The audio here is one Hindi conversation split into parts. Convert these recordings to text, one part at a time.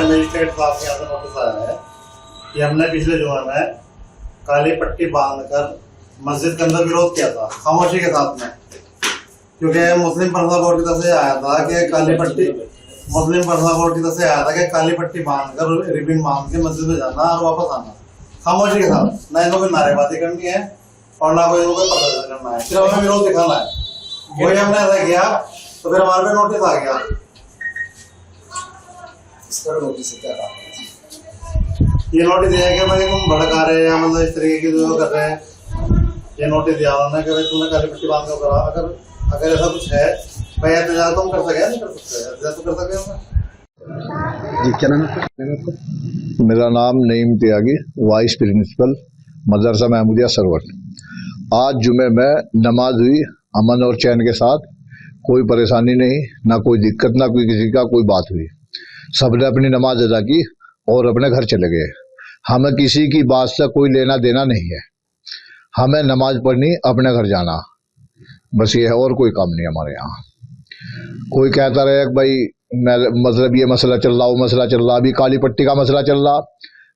मजिस्ट्रेट साहब के यहाँ से नोटिस आया है कि हमने पिछले जुमे में काली पट्टी बांधकर मस्जिद के अंदर विरोध किया था खामोशी के साथ में, क्योंकि मुस्लिम पर्सनल बोर्ड की तरफ से आया था कि काली पट्टी मुस्लिम पर्सनल बोर्ड की तरफ से आया था कि काली पट्टी बांधकर रिबिन बांध के मस्जिद में जाना और वापस आना खामोशी के साथ। ना इनको कोई नारेबाजी करनी है और ना कोई इनको प्रदर्शन करना है, सिर्फ हमें विरोध दिखाना है। वही हमने ऐसा किया तो फिर हमारे पे नोटिस आ गया। नोटिस ये नोटिस दिया कि भाई तुम भड़का रहे हैं या मतलब इस तरीके की जो कर रहे हैं, ये नोटिस दिया उन्होंने कि भाई तुमने काली पट्टी बांध कर करा। अगर ऐसा कुछ है भाई एहतजाज तुम कर सके नहीं कर सकते, एहतजाज तो कर सके जी। क्या नाम है? मेरा नाम नईम त्यागी, वाइस प्रिंसिपल मदरसा महमूदिया सरवट। आज जुमे में नमाज हुई अमन और चैन के साथ, कोई परेशानी नहीं, ना कोई दिक्कत, ना कोई किसी का कोई बात हुई। सबने अपनी नमाज अदा की और अपने घर चले गए। हमें किसी की बात से कोई लेना देना नहीं है, हमें नमाज पढ़नी, अपने घर जाना, बस ये है, और कोई काम नहीं हमारे यहाँ। कोई कहता रहे भाई मतलब ये मसला चल रहा, वो मसला चल रहा, अभी काली पट्टी का मसला चल रहा।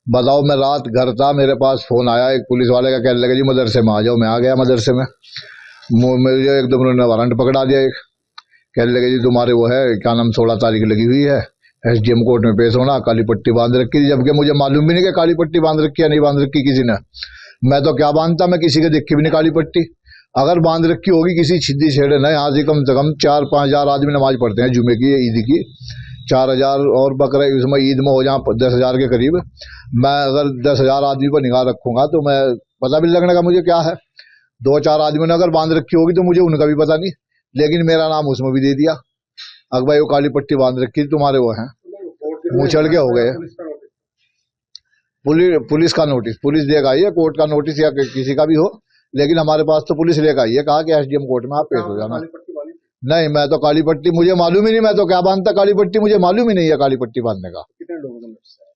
बताओ, मैं रात घर था, मेरे पास फोन आया एक पुलिस वाले का, कहने लगे जी मदरसे में आ जाओ। मैं आ गया मदरसे में, मुझे एकदम उन्होंने वारंट पकड़ा दिया। एक कहने लगे जी तुम्हारे वो है क्या नाम 16 तारीख लगी हुई है, SDM कोर्ट में पेश होना, काली पट्टी बांध रखी, जबकि मुझे मालूम भी नहीं कि काली पट्टी बांध रखी है नहीं बांध रखी किसी ने। मैं तो क्या बांधता, मैं किसी के देखी भी नहीं काली पट्टी। अगर बांध रखी होगी किसी छिद्दी छेड़े ने, यहाँ से कम 4-5 हजार आदमी नमाज पढ़ते हैं जुमे की, ईद की 4,000 और बकरा उसमें ईद में हो जाए 10,000 के करीब। मैं अगर 10,000 आदमी पर निगाह रखूंगा तो मैं पता भी लगने का मुझे क्या है। 2-4 आदमियों ने अगर बांध रखी होगी तो मुझे उनका भी पता नहीं, लेकिन मेरा नाम उसमें भी दे दिया। अगर भाई वो काली पट्टी बांध रखी तुम्हारे वो हैं, मुँह चढ़ के हो गए। पुलिस का नोटिस पुलिस लेकर आई है, कोर्ट का नोटिस या किसी का भी हो, लेकिन हमारे पास तो पुलिस लेकर आई है, कहा कि SDM कोर्ट में आप पेश हो जाना। नहीं, मैं तो काली पट्टी मुझे मालूम ही नहीं, मैं तो क्या बांधता काली पट्टी, मुझे मालूम ही नहीं है काली पट्टी बांधने का। कितने लोगों को नोटिस आया?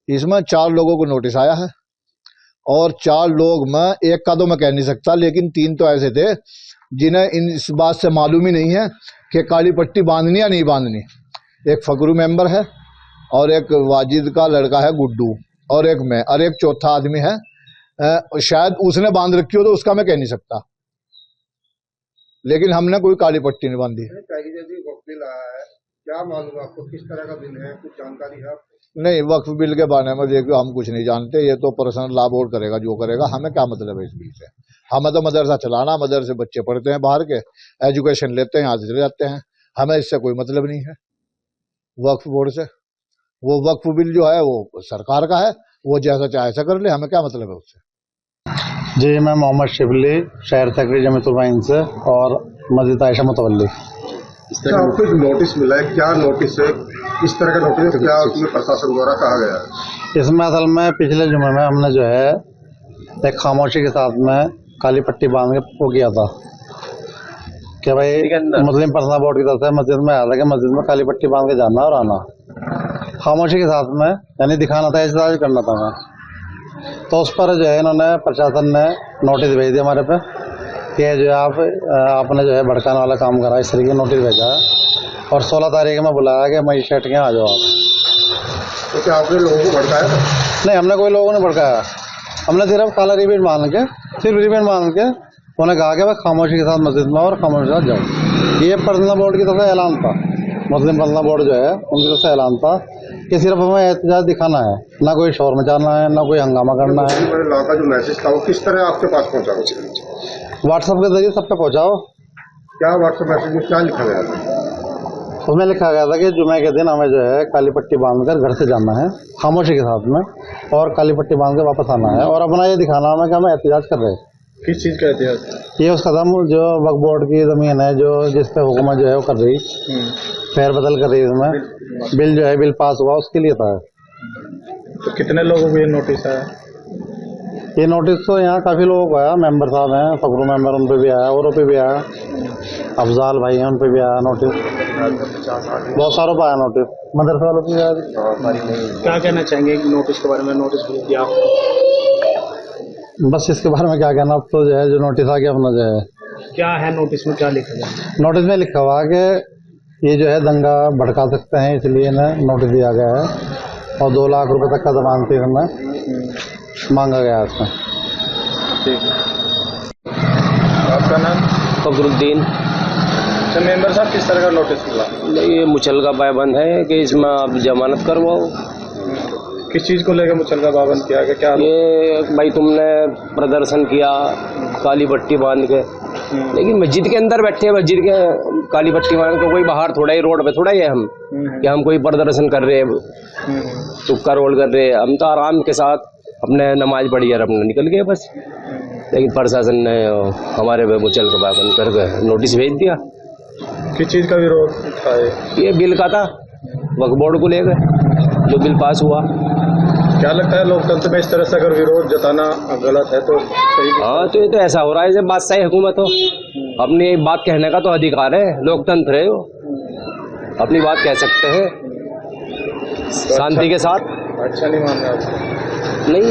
इसमें 4 लोगों को नोटिस आया है, और 4 लोग में एक का तो मैं कह नहीं सकता, लेकिन 3 तो ऐसे थे जिन्हें इस बात से मालूम ही नहीं है कि काली पट्टी बांधनी या नहीं बांधनी। एक फकरू मेंबर है, और एक वाजिद का लड़का है गुड्डू, और एक मैं, और एक चौथा आदमी है, शायद उसने बांध रखी हो तो उसका मैं कह नहीं सकता, लेकिन हमने कोई काली पट्टी नहीं बांधी। बिल आया है, क्या मालूम आपको किस तरह का बिल है, कुछ जानकारी है आपको? नहीं, वक्फ बिल के बारे में देखिए हम कुछ नहीं जानते, ये तो पर्सनल लॉ बोर्ड करेगा जो करेगा, हमें क्या मतलब है इस बिल से। हमें तो मदरसा चलाना, मदरसे बच्चे पढ़ते हैं बाहर के, एजुकेशन लेते हैं, यहाँ से चले जाते हैं, हमें इससे कोई मतलब नहीं है वक्फ बोर्ड से। वो वक्फ बिल जो है वो सरकार का है, वो जैसा चाहे ऐसा कर ले, हमें क्या मतलब है उससे। जी, मैं मोहम्मद शिबली, शहर सेक्रेटरी जमीयतुल से और मस्जिद आयशा मुतवल्ली। आपको एक नोटिस मिला है, क्या नोटिस है, किस तरह का नोटिस है, क्या उसमें प्रशासन द्वारा कहा गया है? इसमें असल में पिछले जुमे में हमने जो है एक खामोशी के साथ में काली पट्टी बांध के वो किया था कि भाई मुस्लिम पर्सनल बोर्ड की तरफ से मस्जिद में आया था कि मस्जिद में काली पट्टी बांध के जाना और आना, खामोशी के साथ में, यानी दिखाना था, एहतजाज करना था मैं। तो उस पर जो है इन्होंने प्रशासन ने नोटिस भेज दिया हमारे पे कि जो है आपने जो है भड़काने वाला काम करा, इस तरीके नोटिस भेजा है, और 16 तारीख में बुलाया कि मजिस्ट्रेट के यहाँ आ जाओ आप। तो क्या आपने लोगों को भड़काया? नहीं, हमने कोई लोगों ने भड़काया, हमने सिर्फ काला रिबन बांध के, सिर्फ रिबन बांध के उन्हें कहा कि भाई खामोशी के साथ मस्जिद में और खामोशी के साथ जाओ। ये पर्सनल बोर्ड की तरफ से ऐलान था, मुस्लिम पर्सनल बोर्ड जो है उनकी तरफ से ऐलान था कि सिर्फ हमें एहतजाज दिखाना है, ना कोई शोर मचाना है, ना कोई हंगामा करना है। लॉ का जो मैसेज था वो किस तरह आपके पास पहुंचा? व्हाट्सएप के जरिए सब पे पहुँचाओ। क्या व्हाट्सएप मैसेज में क्या लिखा गया था? उसमें लिखा गया था कि जुमे के दिन हमें जो है काली पट्टी बांधकर घर से जाना है खामोशी के साथ में, और काली पट्टी बांध के वापस आना है, और अपना ये दिखाना है कि हमें एहतजाज कर रहे हैं। किस चीज़ का एहतियात? ये उस कदम जो वक्फ बोर्ड की ज़मीन है जो जिस पे हुकूमत जो है वो कर रही, फेर बदल कर रही, इसमें बिल जो है बिल पास हुआ उसके लिए था। तो कितने लोगों को ये नोटिस आया? ये नोटिस तो यहाँ काफ़ी लोगों को आया, मेंबर साहब हैं, फकरू मेंबर, उन पर भी आया, औरों पे भी आया, अफजाल भाई हैं उन पे भी आया नोटिस, बहुत सारों पर आया नोटिस, मदरसे वालों पे भी आया। क्या कहना चाहेंगे नोटिस के बारे में? नोटिस दिया बस इसके बारे में क्या कहना, अब तो जो है जो नोटिस आ गया अपना जो है। क्या है नोटिस में, क्या लिखा गया? नोटिस में लिखा हुआ कि ये जो है दंगा भड़का सकते हैं, इसलिए इन्हें नोटिस दिया गया है और 2 लाख रुपए तक का जमानती इन्हें मांगा गया है इसमें। ठीक है। आपका नाम? फखरुद्दीन। अच्छा मेंबर साहब, किस तरह का नोटिस मिला? ये मुचलका पाबंद है कि इसमें आप जमानत करवाओ। किस चीज़ को लेकर मुचलका पाबंद किया गया? क्या ये भाई तुमने प्रदर्शन किया काली पट्टी बांध के, लेकिन मस्जिद के अंदर बैठे हैं, मस्जिद के काली पट्टी बांध के, कोई बाहर थोड़ा ही रोड पे थोड़ा ही है हम कि हम कोई प्रदर्शन कर रहे हैं, तुक्का रोल कर रहे हैं। हम तो आराम के साथ अपने नमाज पढ़ी और अपने निकल गए बस। लेकिन प्रशासन ने हमारे पे मुचलका पाबंद करके नोटिस भेज दिया। किस चीज़ का विरोध था? ये बिल का था, वक्फ बोर्ड को लेकर जो बिल पास हुआ। क्या लगता है लोकतंत्र में इस तरह से अगर विरोध जताना गलत है तो सही? हाँ, तो ये तो ऐसा हो रहा है जब बादशाही हुकूमत हो, अपनी बात कहने का तो अधिकार है, लोकतंत्र है, वो अपनी बात कह सकते हैं शांति के साथ। अच्छा नहीं मान रहे आप? नहीं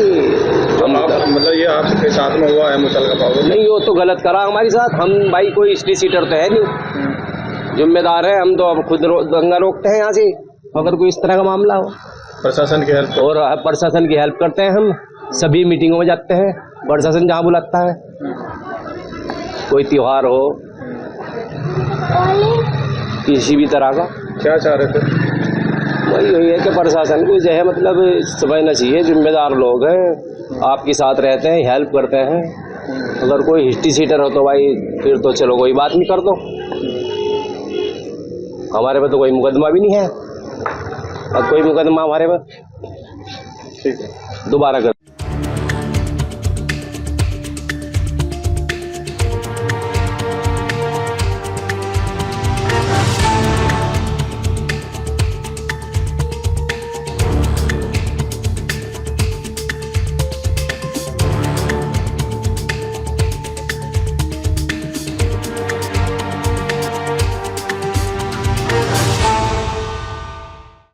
आप मतलब ये आपके साथ में हुआ है मुचलका पाबंद? नहीं, वो तो गलत करा हमारे साथ। हम भाई कोई स्ट्रीट सीटर तो है नहीं, जिम्मेदार है हम, तो अब खुद दंगा रोकते हैं यहाँ से अगर कोई इस तरह का मामला हो। प्रशासन की हेल्प? और प्रशासन की हेल्प करते हैं हम, सभी मीटिंगों में जाते हैं, प्रशासन जहाँ बुलाता है, कोई त्योहार हो किसी भी तरह का। क्या चाह रहे थे? वही है कि प्रशासन को जो है मतलब समझना चाहिए, जिम्मेदार लोग हैं, आपके साथ रहते हैं, हेल्प करते हैं। अगर कोई हिस्ट्री सीटर हो तो भाई फिर तो चलो कोई बात नहीं कर दो, हमारे पे तो कोई मुकदमा भी नहीं है, अब कोई मुकदमा हमारे पे ठीक है दोबारा कर